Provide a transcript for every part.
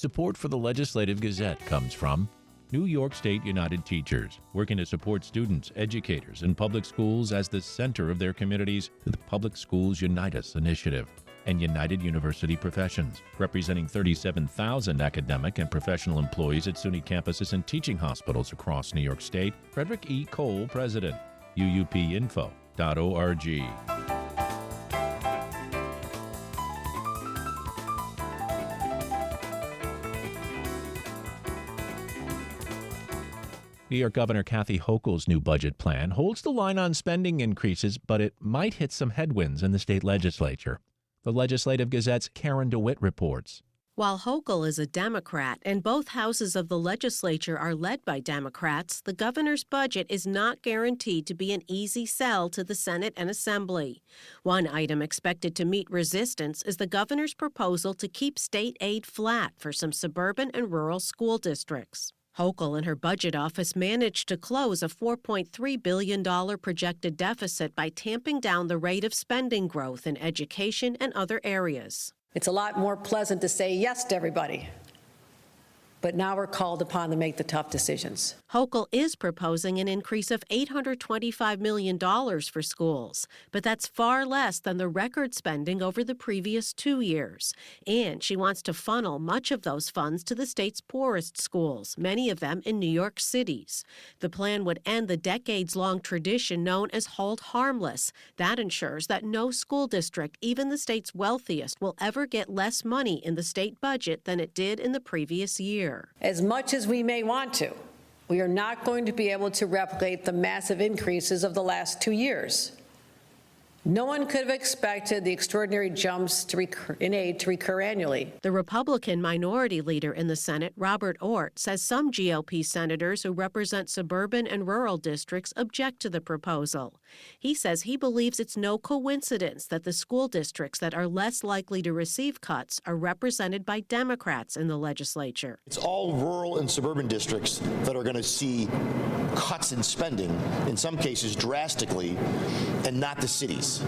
Support for the Legislative Gazette comes from New York State United Teachers, working to support students, educators, and public schools as the center of their communities through the Public Schools Unite Us initiative, and United University Professions, representing 37,000 academic and professional employees at SUNY campuses and teaching hospitals across New York State. Frederick E. Cole, President, uupinfo.org. New York Governor Kathy Hochul's new budget plan holds the line on spending increases, but it might hit some headwinds in the state legislature. The Legislative Gazette's Karen DeWitt reports. While Hochul is a Democrat and both houses of the legislature are led by Democrats, the governor's budget is not guaranteed to be an easy sell to the Senate and Assembly. One item expected to meet resistance is the governor's proposal to keep state aid flat for some suburban and rural school districts. Hochul and her budget office managed to close a $4.3 billion projected deficit by tamping down the rate of spending growth in education and other areas. It's a lot more pleasant to say yes to everybody, but now we're called upon to make the tough decisions. Hochul is proposing an increase of $825 million for schools, but that's far less than the record spending over the previous 2 years. And she wants to funnel much of those funds to the state's poorest schools, many of them in New York cities. The plan would end the decades-long tradition known as hold harmless. That ensures that no school district, even the state's wealthiest, will ever get less money in the state budget than it did in the previous year. As much as we may want to, we are not going to be able to replicate the massive increases of the last 2 years. No one could have expected the extraordinary jumps in aid to recur annually. The Republican minority leader in the Senate, Robert Ortt, says some GOP senators who represent suburban and rural districts object to the proposal. He says he believes it's no coincidence that the school districts that are less likely to receive cuts are represented by Democrats in the legislature. It's all rural and suburban districts that are going to see cuts in spending, in some cases drastically, and not the cities.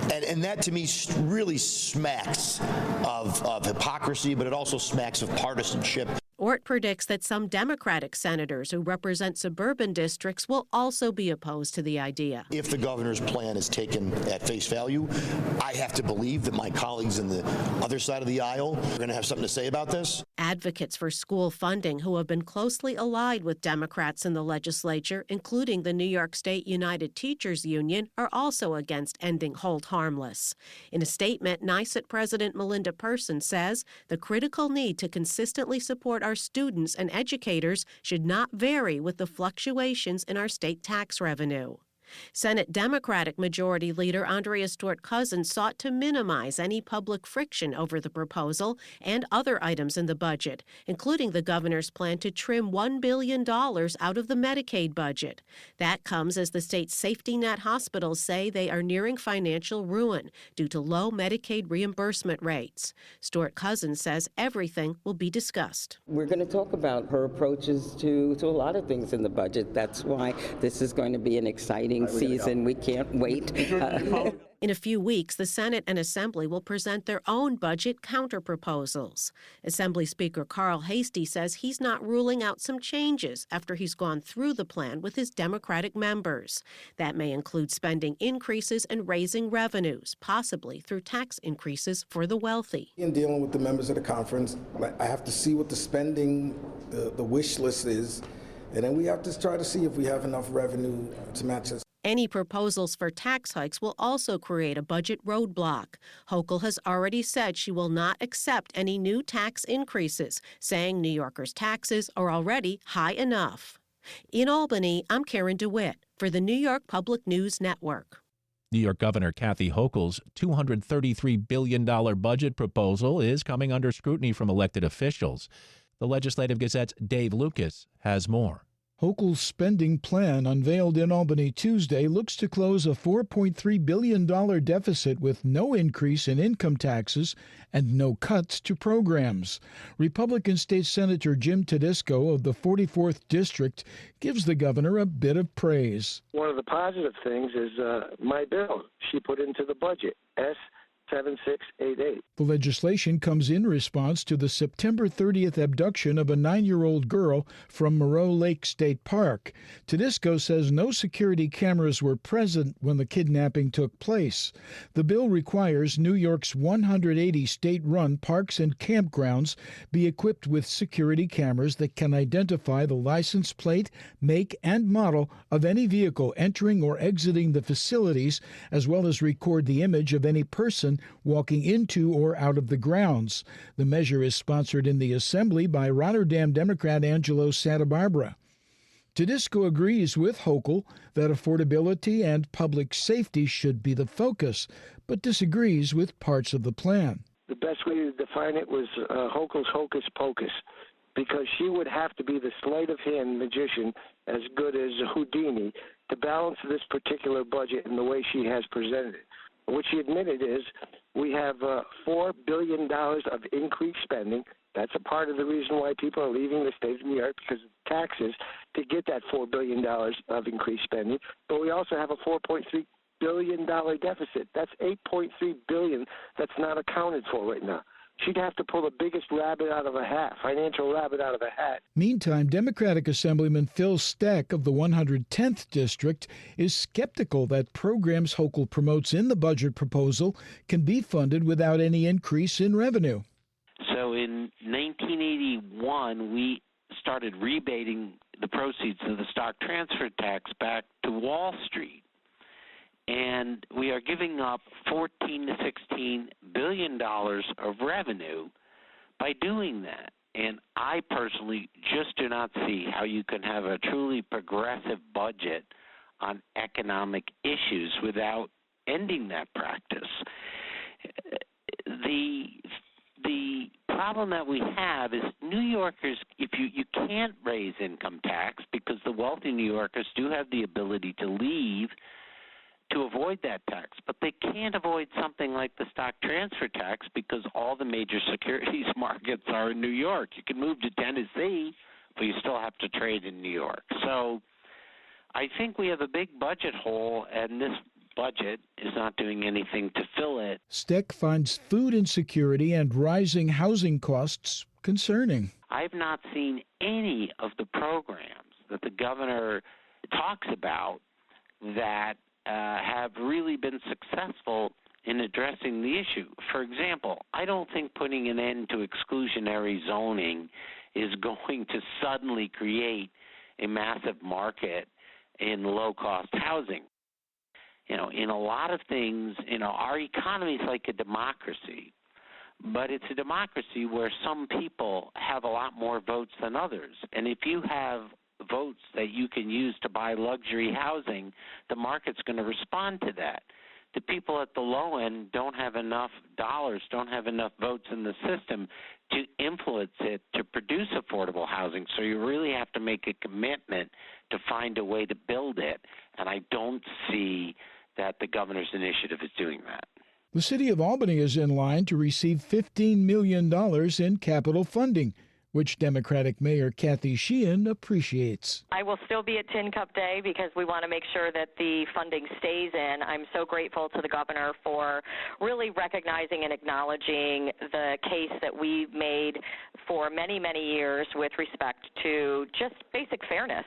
And that, to me, really smacks of hypocrisy, but it also smacks of partisanship. Ortt predicts that some Democratic senators who represent suburban districts will also be opposed to the idea. If the governor's plan is taken at face value, I have to believe that my colleagues on the other side of the aisle are going to have something to say about this. Advocates for school funding who have been closely allied with Democrats in the legislature, including the New York State United Teachers Union, are also against ending hold harmless. In a statement, NYSUT President Melinda Person says the critical need to consistently support our students and educators should not vary with the fluctuations in our state tax revenue. Senate Democratic Majority Leader Andrea Stewart-Cousins sought to minimize any public friction over the proposal and other items in the budget, including the governor's plan to trim $1 billion out of the Medicaid budget. That comes as the state's safety net hospitals say they are nearing financial ruin due to low Medicaid reimbursement rates. Stewart-Cousins says everything will be discussed. We're going to talk about her approaches to a lot of things in the budget. That's why this is going to be an exciting season. We can't wait. In a few weeks, the Senate and Assembly will present their own budget counterproposals. Assembly Speaker Carl Hastie says he's not ruling out some changes after he's gone through the plan with his Democratic members. That may include spending increases and raising revenues, possibly through tax increases for the wealthy. In dealing with the members of the conference, I have to see what the spending, the wish list is, and then we have to try to see if we have enough revenue to match this. Any proposals for tax hikes will also create a budget roadblock. Hochul has already said she will not accept any new tax increases, saying New Yorkers' taxes are already high enough. In Albany, I'm Karen DeWitt for the New York Public News Network. New York Governor Kathy Hochul's $233 billion budget proposal is coming under scrutiny from elected officials. The Legislative Gazette's Dave Lucas has more. Hochul's spending plan, unveiled in Albany Tuesday, looks to close a $4.3 billion deficit with no increase in income taxes and no cuts to programs. Republican State Senator Jim Tedesco of the 44th District gives the governor a bit of praise. One of the positive things is my bill she put into the budget, 7688. The legislation comes in response to the September 30th abduction of a 9-year-old girl from Moreau Lake State Park. Tedisco says no security cameras were present when the kidnapping took place. The bill requires New York's 180 state-run parks and campgrounds be equipped with security cameras that can identify the license plate, make, and model of any vehicle entering or exiting the facilities, as well as record the image of any person walking into or out of the grounds. The measure is sponsored in the Assembly by Rotterdam Democrat Angelo Santa Barbara. Tedisco agrees with Hochul that affordability and public safety should be the focus, but disagrees with parts of the plan. The best way to define it was Hochul's hocus pocus, because she would have to be the sleight of hand magician as good as Houdini to balance this particular budget in the way she has presented it. What she admitted is we have $4 billion of increased spending. That's a part of the reason why people are leaving the state of New York, because of taxes, to get that $4 billion of increased spending. But we also have a $4.3 billion deficit. That's $8.3 billion that's not accounted for right now. She'd have to pull the biggest rabbit out of a hat, financial rabbit out of a hat. Meantime, Democratic Assemblyman Phil Steck of the 110th District is skeptical that programs Hochul promotes in the budget proposal can be funded without any increase in revenue. So in 1981, we started rebating the proceeds of the stock transfer tax back to Wall Street. And we are giving up $14 to $16 billion of revenue by doing that. And I personally just do not see how you can have a truly progressive budget on economic issues without ending that practice. The problem that we have is New Yorkers, if you can't raise income tax because the wealthy New Yorkers do have the ability to leave to avoid that tax, but they can't avoid something like the stock transfer tax because all the major securities markets are in New York. You can move to Tennessee, but you still have to trade in New York. So I think we have a big budget hole, and this budget is not doing anything to fill it. Steck finds food insecurity and rising housing costs concerning. I've not seen any of the programs that the governor talks about that have really been successful in addressing the issue. For example, I don't think putting an end to exclusionary zoning is going to suddenly create a massive market in low-cost housing. In a lot of things, our economy is like a democracy, but it's a democracy where some people have a lot more votes than others. And if you have votes that you can use to buy luxury housing, the market's going to respond to that. The people at the low end don't have enough dollars, don't have enough votes in the system to influence it to produce affordable housing. So you really have to make a commitment to find a way to build it, and I don't see that the governor's initiative is doing that. The city of Albany is in line to receive $15 million in capital funding, which Democratic Mayor Kathy Hochul appreciates. I will still be at Tin Cup Day because we want to make sure that the funding stays in. I'm so grateful to the governor for really recognizing and acknowledging the case that we've made for many, many years with respect to just basic fairness.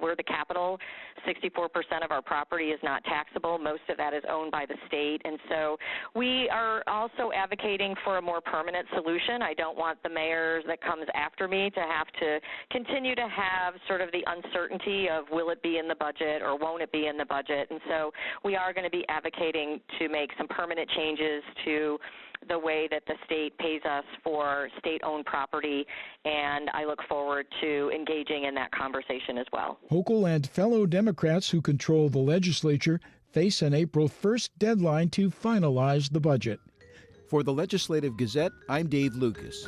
We're the capital. 64% of our property is not taxable. Most of that is owned by the state. And so we are also advocating for a more permanent solution. I don't want the mayor that comes after me to have to continue to have sort of the uncertainty of will it be in the budget or won't it be in the budget. And so we are going to be advocating to make some permanent changes to the way that the state pays us for state-owned property, and I look forward to engaging in that conversation as well. Hochul and fellow Democrats who control the legislature face an April 1st deadline to finalize the budget. For the Legislative Gazette, I'm Dave Lucas.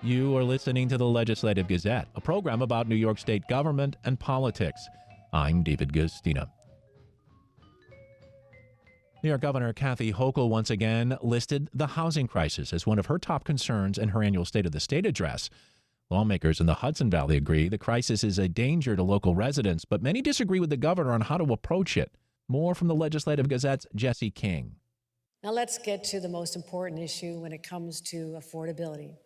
You are listening to the Legislative Gazette, a program about New York State government and politics. I'm David Gustina. New York Governor Kathy Hochul once again listed the housing crisis as one of her top concerns in her annual State of the State address. Lawmakers in the Hudson Valley agree the crisis is a danger to local residents, but many disagree with the governor on how to approach it. More from the Legislative Gazette's Jesse King. Now let's get to the most important issue when it comes to affordability.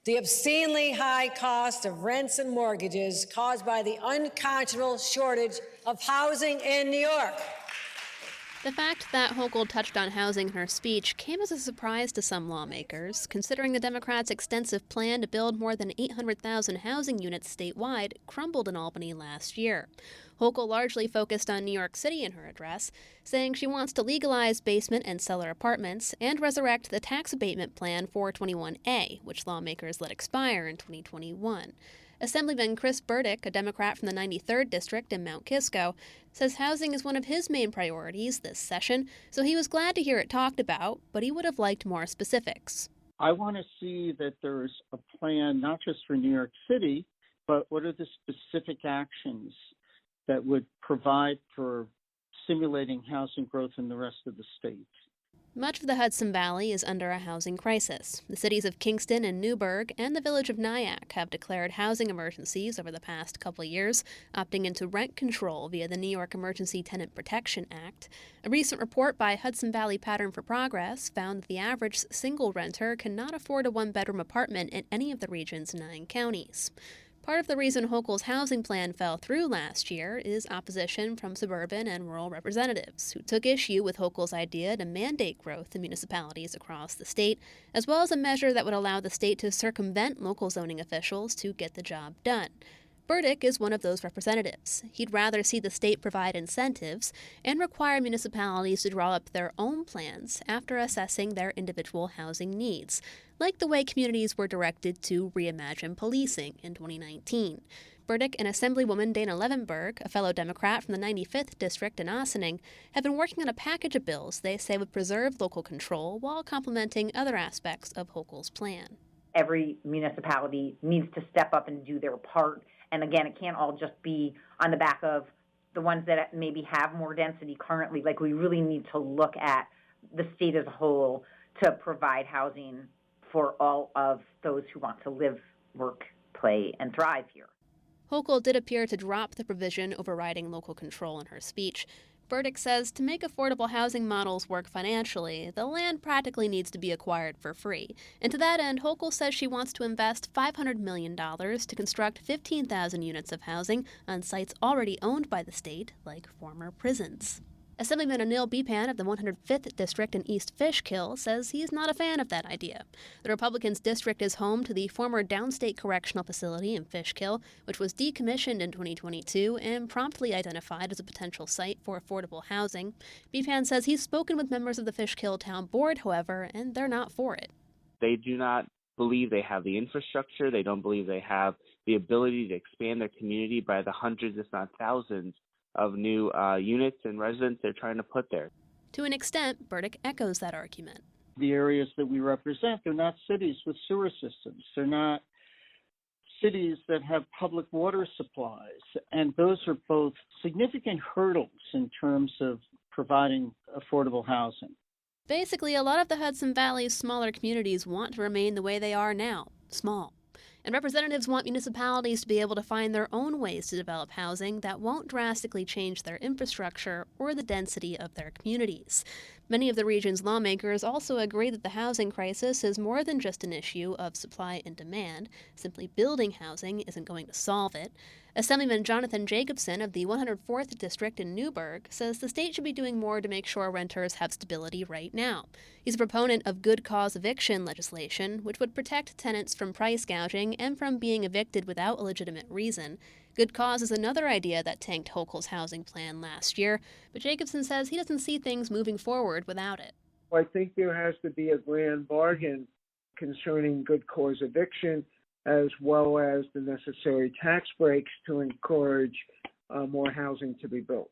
The obscenely high cost of rents and mortgages caused by the unconscionable shortage of housing in New York. The fact that Hochul touched on housing in her speech came as a surprise to some lawmakers, considering the Democrats' extensive plan to build more than 800,000 housing units statewide crumbled in Albany last year. Hochul largely focused on New York City in her address, saying she wants to legalize basement and cellar apartments and resurrect the tax abatement plan 421A, which lawmakers let expire in 2021. Assemblyman Chris Burdick, a Democrat from the 93rd District in Mount Kisco, says housing is one of his main priorities this session, so he was glad to hear it talked about, but he would have liked more specifics. I want to see that there's a plan not just for New York City, but what are the specific actions that would provide for stimulating housing growth in the rest of the state. Much of the Hudson Valley is under a housing crisis. The cities of Kingston and Newburgh and the village of Nyack have declared housing emergencies over the past couple of years, opting into rent control via the New York Emergency Tenant Protection Act. A recent report by Hudson Valley Pattern for Progress found that the average single renter cannot afford a one-bedroom apartment in any of the region's 9 counties. Part of the reason Hochul's housing plan fell through last year is opposition from suburban and rural representatives, who took issue with Hochul's idea to mandate growth in municipalities across the state, as well as a measure that would allow the state to circumvent local zoning officials to get the job done. Burdick is one of those representatives. He'd rather see the state provide incentives and require municipalities to draw up their own plans after assessing their individual housing needs, like the way communities were directed to reimagine policing in 2019. Burdick and Assemblywoman Dana Levenberg, a fellow Democrat from the 95th District in Ossining, have been working on a package of bills they say would preserve local control while complementing other aspects of Hochul's plan. Every municipality needs to step up and do their part. And again, it can't all just be on the back of the ones that maybe have more density currently. Like, we really need to look at the state as a whole to provide housing for all of those who want to live, work, play, and thrive here. Hochul did appear to drop the provision overriding local control in her speech. Burdick says to make affordable housing models work financially, the land practically needs to be acquired for free. And to that end, Hochul says she wants to invest $500 million to construct 15,000 units of housing on sites already owned by the state, like former prisons. Assemblyman Anil Bipan of the 105th District in East Fishkill says he's not a fan of that idea. The Republicans' district is home to the former Downstate Correctional Facility in Fishkill, which was decommissioned in 2022 and promptly identified as a potential site for affordable housing. Bipan says he's spoken with members of the Fishkill Town Board, however, and they're not for it. They do not believe they have the infrastructure. They don't believe they have the ability to expand their community by the hundreds, if not thousands, of new units and residents they're trying to put there. To an extent, Burdick echoes that argument. The areas that we represent, they're not cities with sewer systems. They're not cities that have public water supplies. And those are both significant hurdles in terms of providing affordable housing. Basically, a lot of the Hudson Valley's smaller communities want to remain the way they are now, small. And representatives want municipalities to be able to find their own ways to develop housing that won't drastically change their infrastructure or the density of their communities. Many of the region's lawmakers also agree that the housing crisis is more than just an issue of supply and demand. Simply building housing isn't going to solve it. Assemblyman Jonathan Jacobson of the 104th District in Newburgh says the state should be doing more to make sure renters have stability right now. He's a proponent of good cause eviction legislation, which would protect tenants from price gouging and from being evicted without a legitimate reason. Good cause is another idea that tanked Hochul's housing plan last year, but Jacobson says he doesn't see things moving forward without it. I think there has to be a grand bargain concerning good cause eviction, as well as the necessary tax breaks to encourage more housing to be built.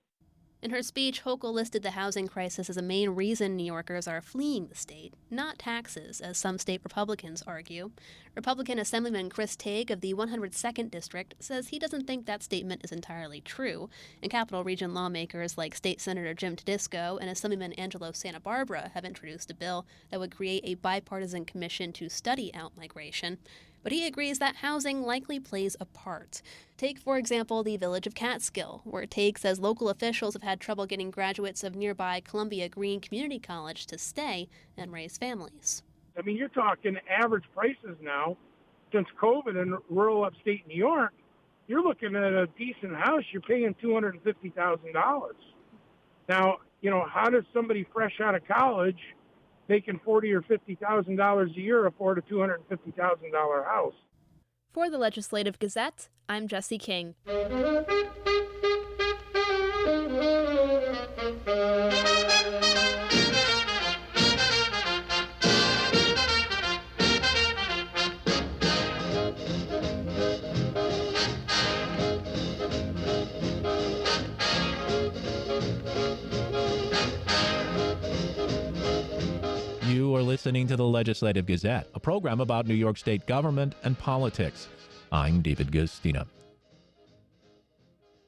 In her speech, Hochul listed the housing crisis as a main reason New Yorkers are fleeing the state, not taxes, as some state Republicans argue. Republican Assemblyman Chris Tague of the 102nd District says he doesn't think that statement is entirely true, and Capital Region lawmakers like State Senator Jim Tedisco and Assemblyman Angelo Santa Barbara have introduced a bill that would create a bipartisan commission to study outmigration. But he agrees that housing likely plays a part. Take, for example, the village of Catskill, where Tague says local officials have had trouble getting graduates of nearby Columbia Green Community College to stay and raise families. I mean, you're talking average prices now. Since COVID in rural upstate New York, you're looking at a decent house, you're paying $250,000. Now, how does somebody fresh out of college making $40,000 or $50,000 a year afford a $250,000 house? For the Legislative Gazette, I'm Jesse King. You are listening to the Legislative Gazette, a program about New York State government and politics. I'm David Gustina.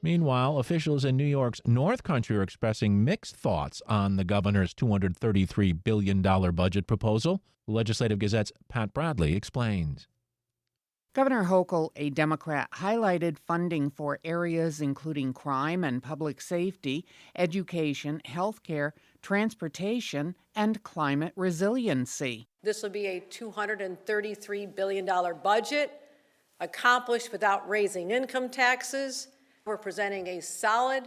Meanwhile, officials in New York's North Country are expressing mixed thoughts on the governor's $233 billion budget proposal. The Legislative Gazette's Pat Bradley explains. Governor Hochul, a Democrat, highlighted funding for areas including crime and public safety, education, health care, transportation, and climate resiliency. This will be a $233 billion budget accomplished without raising income taxes. We're presenting a solid,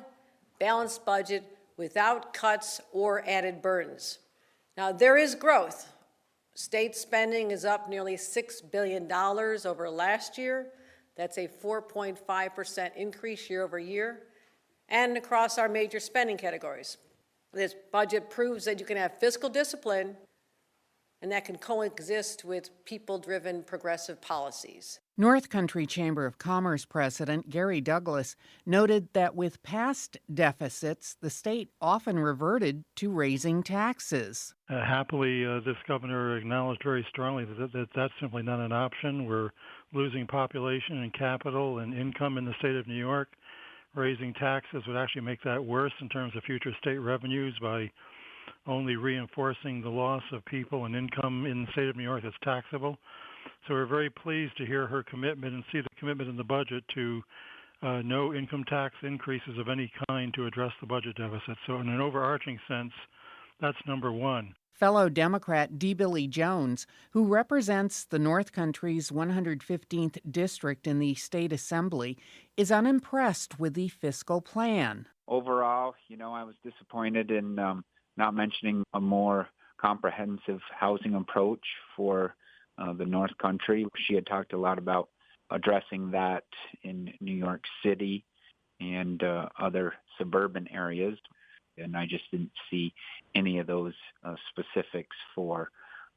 balanced budget without cuts or added burdens. Now, there is growth. State spending is up nearly $6 billion over last year. That's a 4.5% increase year over year, and across our major spending categories. This budget proves that you can have fiscal discipline and that can coexist with people-driven progressive policies. North Country Chamber of Commerce President Gary Douglas noted that with past deficits, the state often reverted to raising taxes. Happily, this governor acknowledged very strongly that that's simply not an option. We're losing population and capital and income in the state of New York. Raising taxes would actually make that worse in terms of future state revenues by only reinforcing the loss of people and income in the state of New York that's taxable. So we're very pleased to hear her commitment and see the commitment in the budget to no income tax increases of any kind to address the budget deficit. So in an overarching sense, that's number one. Fellow Democrat D. Billy Jones, who represents the North Country's 115th district in the state assembly, is unimpressed with the fiscal plan. Overall, I was disappointed in not mentioning a more comprehensive housing approach for the North Country. She had talked a lot about addressing that in New York City and other suburban areas, and I just didn't see any of those specifics for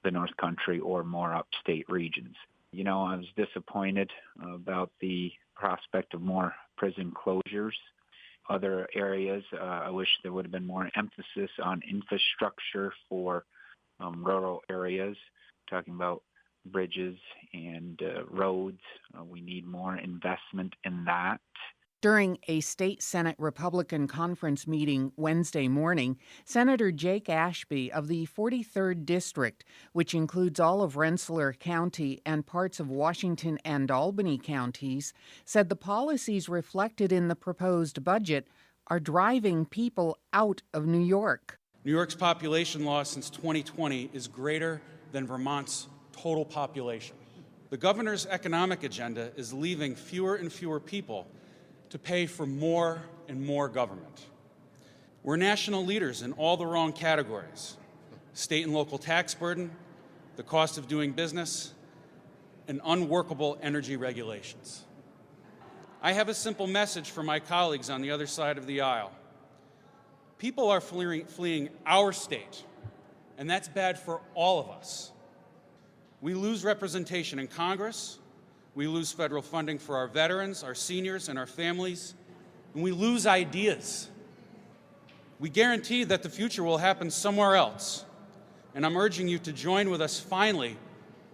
the North Country or more upstate regions. I was disappointed about the prospect of more prison closures. Other areas, I wish there would have been more emphasis on infrastructure for rural areas, talking about bridges and roads. We need more investment in that. During a state Senate Republican conference meeting Wednesday morning, Senator Jake Ashby of the 43rd District, which includes all of Rensselaer County and parts of Washington and Albany counties, said the policies reflected in the proposed budget are driving people out of New York. New York's population loss since 2020 is greater than Vermont's total population. The governor's economic agenda is leaving fewer and fewer people to pay for more and more government. We're national leaders in all the wrong categories: state and local tax burden, the cost of doing business, and unworkable energy regulations. I have a simple message for my colleagues on the other side of the aisle. People are fleeing our state, and that's bad for all of us. We lose representation in Congress, we lose federal funding for our veterans, our seniors, and our families, and we lose ideas. We guarantee that the future will happen somewhere else. And I'm urging you to join with us finally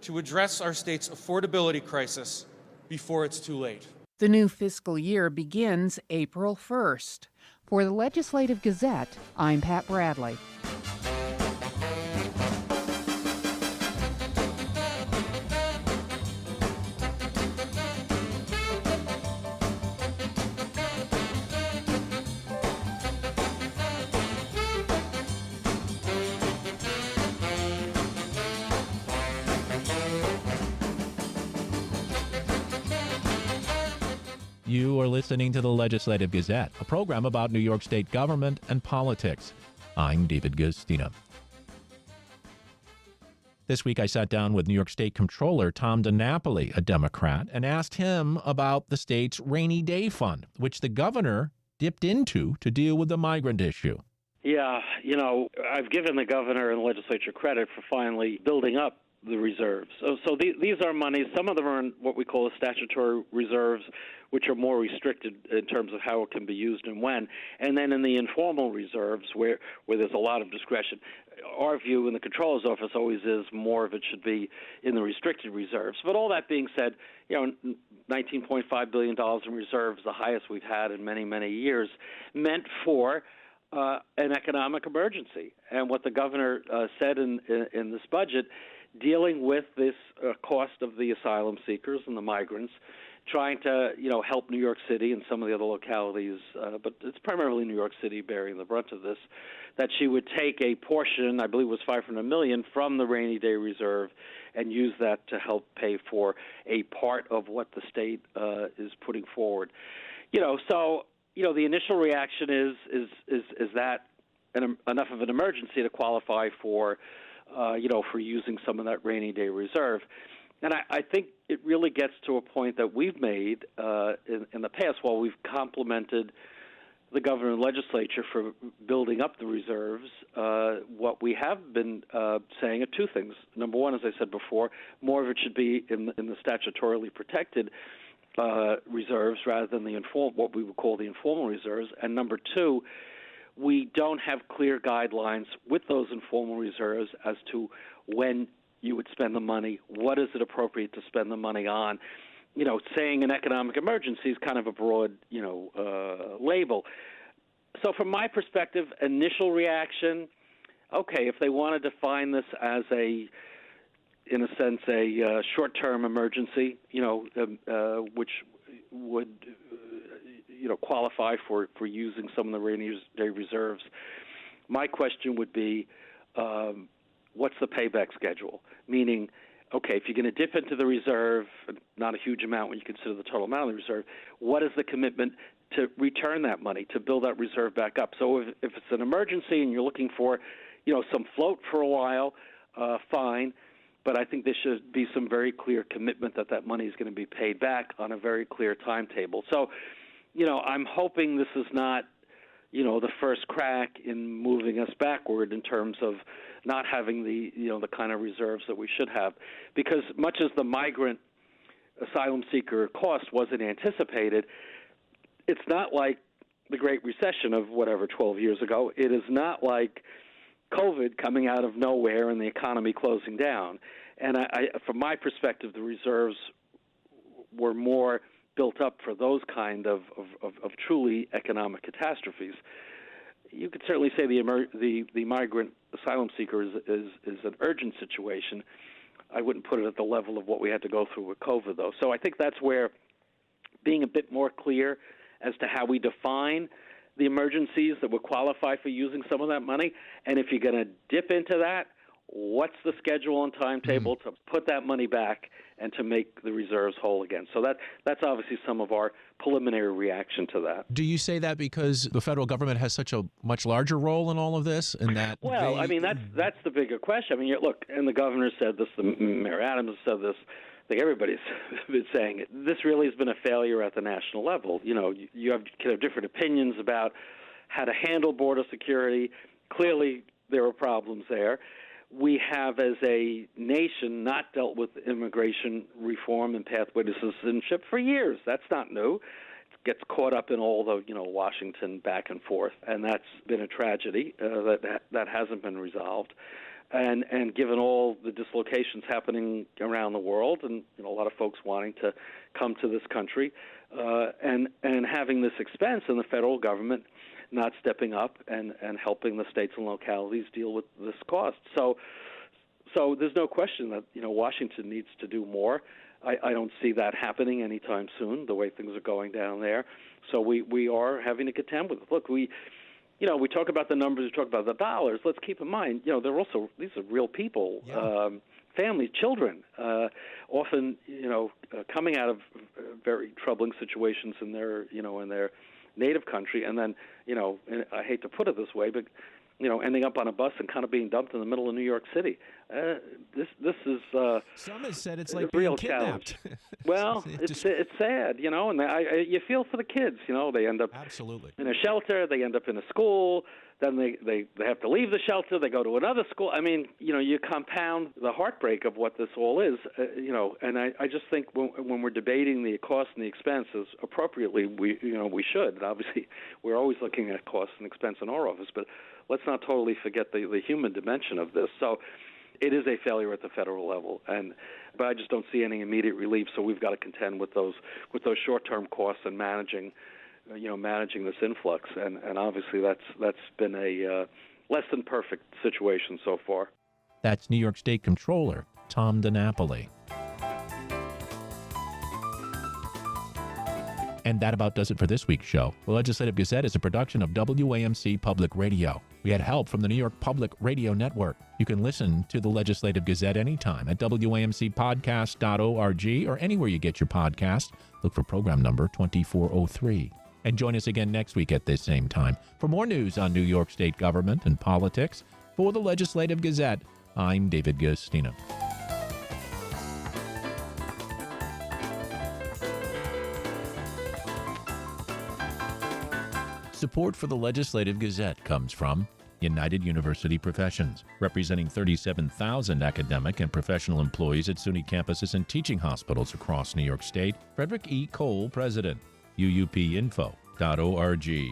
to address our state's affordability crisis before it's too late. The new fiscal year begins April 1st. For the Legislative Gazette, I'm Pat Bradley. You are listening to the Legislative Gazette, a program about New York State government and politics. I'm David Gustina. This week I sat down with New York State Comptroller Tom DiNapoli, a Democrat, and asked him about the state's rainy day fund, which the governor dipped into to deal with the migrant issue. Yeah, I've given the governor and the legislature credit for finally building up the reserves. So these are monies. Some of them are in what we call the statutory reserves, which are more restricted in terms of how it can be used and when. And then in the informal reserves, where there's a lot of discretion. Our view in the Comptroller's office always is more of it should be in the restricted reserves. But all that being said, $19.5 billion in reserves, the highest we've had in many, many years, meant for an economic emergency. And what the governor said in this budget, dealing with this cost of the asylum seekers and the migrants, trying to, help New York City and some of the other localities, but it's primarily New York City bearing the brunt of this, that she would take a portion, I believe it was $500 million, from the rainy day reserve and use that to help pay for a part of what the state is putting forward. The initial reaction is that enough of an emergency to qualify for for using some of that rainy day reserve. And I think it really gets to a point that we've made in the past, while we've complimented the governor and legislature for building up the reserves, what we have been saying are two things. Number one, as I said before, more of it should be in the statutorily protected reserves rather than what we would call the informal reserves. And number two, we don't have clear guidelines with those informal reserves as to when you would spend the money, what is it appropriate to spend the money on. Saying an economic emergency is kind of a broad, label. So from my perspective, initial reaction, okay, if they want to define this as a short-term emergency, which would qualify for using some of the rainy day reserves. My question would be, what's the payback schedule? Meaning, okay, if you're going to dip into the reserve, not a huge amount when you consider the total amount of the reserve, what is the commitment to return that money, to build that reserve back up? So if it's an emergency and you're looking for, some float for a while, fine. But I think there should be some very clear commitment that money is going to be paid back on a very clear timetable. So, I'm hoping this is not, the first crack in moving us backward in terms of not having the kind of reserves that we should have. Because much as the migrant asylum seeker cost wasn't anticipated, it's not like the Great Recession of 12 years ago. It is not like COVID coming out of nowhere and the economy closing down. And from my perspective, the reserves were more built up for those kind of truly economic catastrophes. You could certainly say the migrant asylum seeker is an urgent situation. I wouldn't put it at the level of what we had to go through with COVID, though. So I think that's where being a bit more clear as to how we define the emergencies that would qualify for using some of that money, and if you're going to dip into that, what's the schedule and timetable to put that money back and to make the reserves whole again? So that's obviously some of our preliminary reaction to that. Do you say that because the federal government has such a much larger role in all of this? And that that's the bigger question. Look, and the governor said this, the Mayor Adams said this, I think everybody's been saying it. This really has been a failure at the national level. You have different opinions about how to handle border security. Clearly, there are problems there. We have, as a nation, not dealt with immigration reform and pathway to citizenship for years. That's not new. It's gets caught up in all the, Washington back and forth, and that's been a tragedy that hasn't been resolved. And given all the dislocations happening around the world, and a lot of folks wanting to come to this country, and having this expense, and the federal government not stepping up and helping the states and localities deal with this cost. So there's no question that Washington needs to do more. I don't see that happening anytime soon, the way things are going down there. So we are having to contend with it. Look, we talk about the numbers, we talk about the dollars. Let's keep in mind, these are real people, families, children, often, coming out of very troubling situations in their native country, and then, and I hate to put it this way, but ending up on a bus and kind of being dumped in the middle of New York City. This is some have said it's like real being kidnapped. Well, it's sad, and you feel for the kids. They end up absolutely in a shelter, they end up in a school, then they have to leave the shelter, they go to another school. I mean, you compound the heartbreak of what this all is, and I just think when we're debating the cost and the expenses appropriately, we should. And obviously, we're always looking at cost and expense in our office, but let's not totally forget the human dimension of this. So it is a failure at the federal level, but I just don't see any immediate relief. So we've got to contend with those short-term costs and managing this influx. And obviously that's been a less than perfect situation so far. That's New York State Comptroller Tom DiNapoli. And that about does it for this week's show. The Legislative Gazette is a production of WAMC Public Radio. We had help from the New York Public Radio Network. You can listen to the Legislative Gazette anytime at WAMCpodcast.org or anywhere you get your podcast. Look for program number 2403. And join us again next week at this same time for more news on New York State government and politics. For the Legislative Gazette, I'm David Gustina. Support for the Legislative Gazette comes from United University Professions, representing 37,000 academic and professional employees at SUNY campuses and teaching hospitals across New York State. Frederick E. Cole, President. UUPinfo.org.